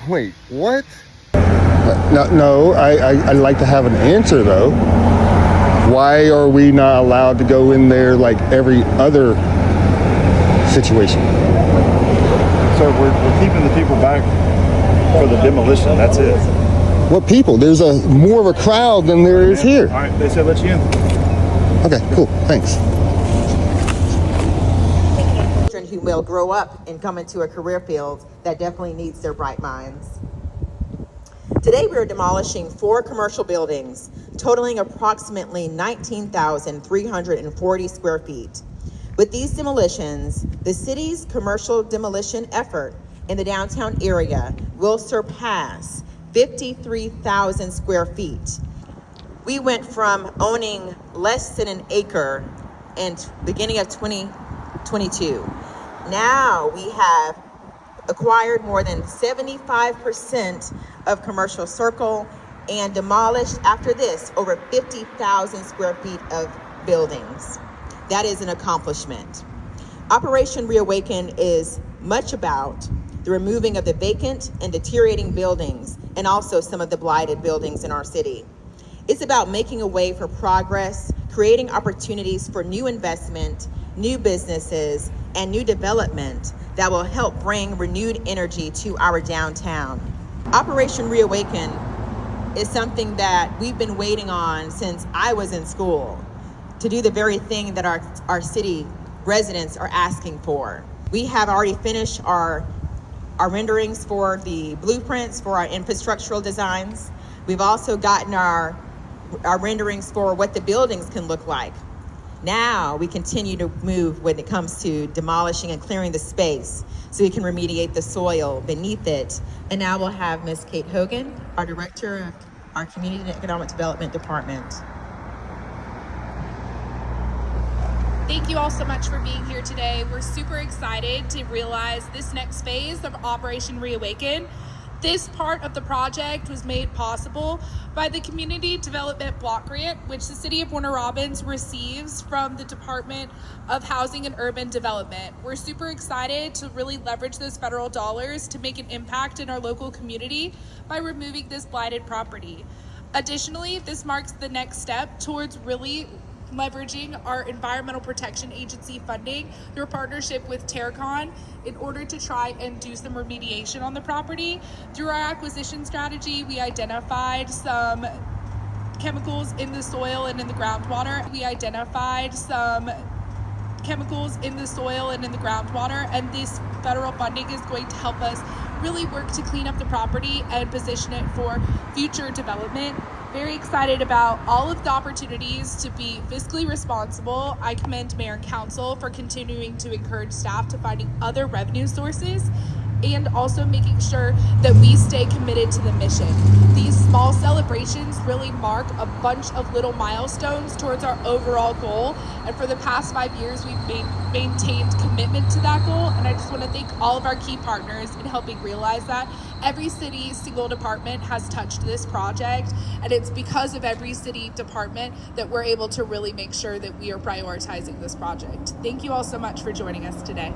Wait, what? No, I'd like to have an answer though. Why are we not allowed to go in there like every other situation? So we're keeping the people back for the demolition. That's it. What people? There's more of a crowd than there is here. All right, they said let you in. Okay, cool, thanks. Children who will grow up and come into a career field that definitely needs their bright minds. Today we are demolishing 4 commercial buildings totaling approximately 19,340 square feet. With these demolitions, the city's commercial demolition effort in the downtown area will surpass 53,000 square feet. We went from owning less than an acre in beginning of 2022. Now we have acquired more than 75% of Commercial Circle and demolished after this over 50,000 square feet of buildings. That is an accomplishment. Operation Reawaken is much about the removing of the vacant and deteriorating buildings and also some of the blighted buildings in our city. It's about making a way for progress, creating opportunities for new investment, new businesses, and new development that will help bring renewed energy to our downtown. Operation Reawaken is something that we've been waiting on since I was in school to do the very thing that our city residents are asking for. We have already finished our renderings for the blueprints for our infrastructural designs. We've also gotten our renderings for what the buildings can look like. Now we continue to move when it comes to demolishing and clearing the space so we can remediate the soil beneath it. And now we'll have Ms. Kate Hogan, our Director of our Community and Economic Development Department. Thank you all so much for being here today. We're super excited to realize this next phase of Operation Reawaken. This part of the project was made possible by the Community Development Block Grant, which the City of Warner Robins receives from the Department of Housing and Urban Development. We're super excited to really leverage those federal dollars to make an impact in our local community by removing this blighted property. Additionally, this marks the next step towards really leveraging our Environmental Protection Agency funding through a partnership with Terracon in order to try and do some remediation on the property. Through our acquisition strategy, we identified some chemicals in the soil and in the groundwater. And this federal funding is going to help us really work to clean up the property and position it for future development. Very excited about all of the opportunities to be fiscally responsible. I commend Mayor and Council for continuing to encourage staff to finding other revenue sources and also making sure that we stay committed to the mission. These small celebrations really mark a bunch of little milestones towards our overall goal. And for the past 5 years, we've maintained commitment to that goal. And I just want to thank all of our key partners in helping realize that. Every city single department has touched this project, and it's because of every city department that we're able to really make sure that we are prioritizing this project. Thank you all so much for joining us today.